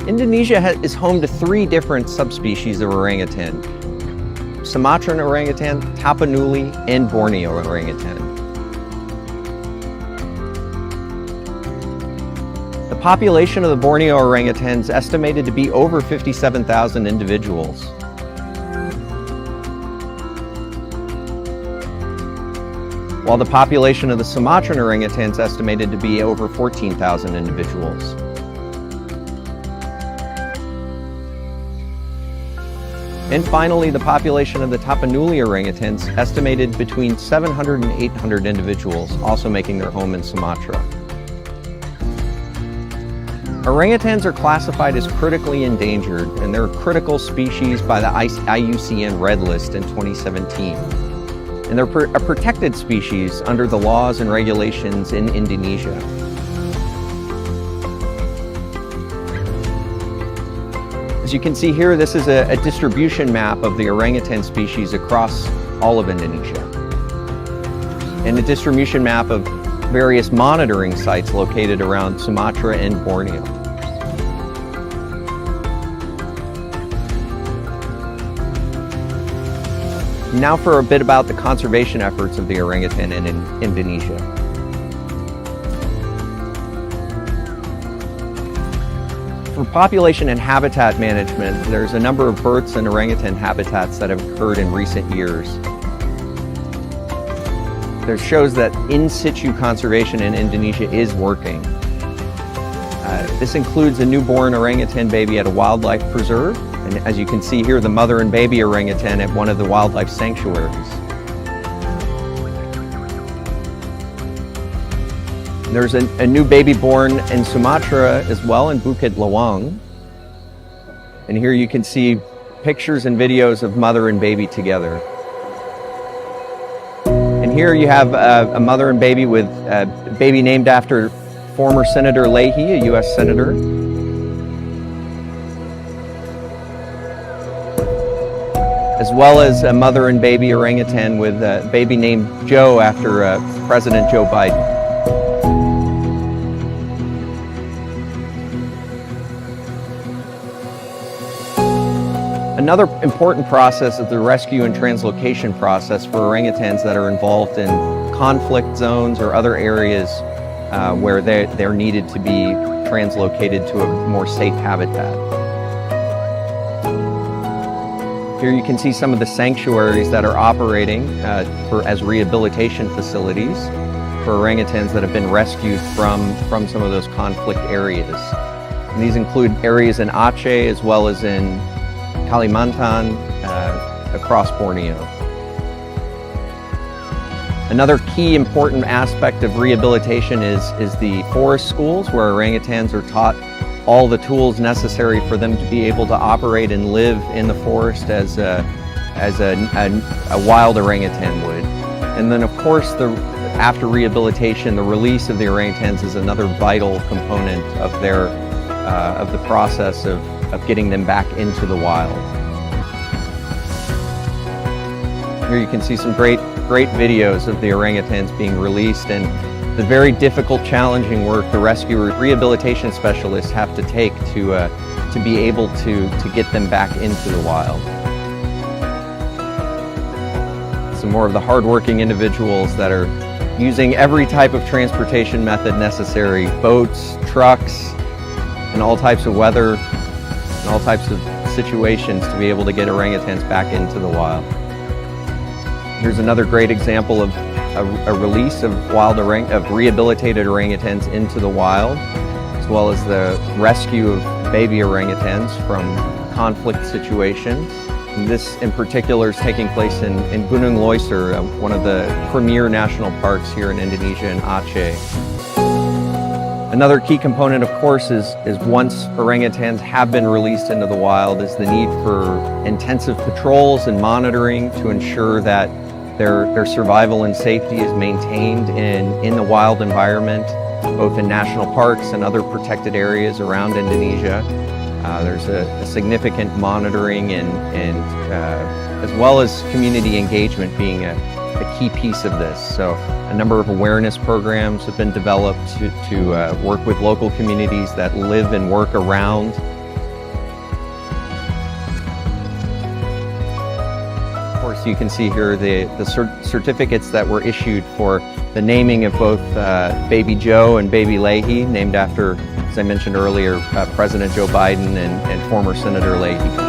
Indonesia is home to 3 different subspecies of orangutan: Sumatran orangutan, tapanuli, and Borneo orangutan. The population of the Borneo orangutan is estimated to be over 57,000 individuals. While the population of the Sumatran orangutan is estimated to be over 14,000 individuals. And finally, the population of the tapanuli orangutan is estimated between 700 and 800 individuals, also making their home in Sumatra. Orangutans are classified as critically endangered, and they're a critical species by the IUCN Red List in 2017. And they're a protected species under the laws and regulations in Indonesia. As you can see here, this is a distribution map of the orangutan species across all of Indonesia, and a distribution map of various monitoring sites located around Sumatra and Borneo. Now for a bit about the conservation efforts of the orangutan in Indonesia. For population and habitat management, there's a number of births in orangutan habitats that have occurred in recent years. There shows that in situ conservation in Indonesia is working. This includes a newborn orangutan baby at a wildlife preserve, and as you can see here, the mother and baby orangutan at one of the wildlife sanctuaries. There's a new baby born in Sumatra as well, in Bukit Lawang. And here you can see pictures and videos of mother and baby together. And here you have a mother and baby with a baby named after former Senator Leahy, a U.S. Senator. As well as a mother and baby orangutan with a baby named Joe after President Joe Biden. Another important process is the rescue and translocation process for orangutans that are involved in conflict zones or other areas where they're needed to be translocated to a more safe habitat. Here you can see some of the sanctuaries that are operating as rehabilitation facilities for orangutans that have been rescued from some of those conflict areas. And these include areas in Aceh as well as in Kalimantan, across Borneo. Another key important aspect of rehabilitation is the forest schools, where orangutans are taught all the tools necessary for them to be able to operate and live in the forest as a wild orangutan would. And then of course, after rehabilitation, the release of the orangutans is another vital component of the process of getting them back into the wild. Here you can see some great videos of the orangutans being released and the very difficult, challenging work the rescue or rehabilitation specialists have to take to be able to get them back into the wild. Some more of the hardworking individuals that are using every type of transportation method necessary, boats, trucks, and all types of weather, and all types of situations to be able to get orangutans back into the wild. Here's another great example of a release of rehabilitated orangutans into the wild, as well as the rescue of baby orangutans from conflict situations. And this in particular is taking place in Gunung Leuser, one of the premier national parks here in Indonesia in Aceh. Another key component, of course, is once orangutans have been released into the wild, is the need for intensive patrols and monitoring to ensure that their survival and safety is maintained in the wild environment, both in national parks and other protected areas around Indonesia. There's a significant monitoring and as well as community engagement being a key piece of this. So a number of awareness programs have been developed to work with local communities that live and work around So you can see here the certificates that were issued for the naming of both baby Joe and baby Leahy, named after, as I mentioned earlier, President Joe Biden and former Senator Leahy.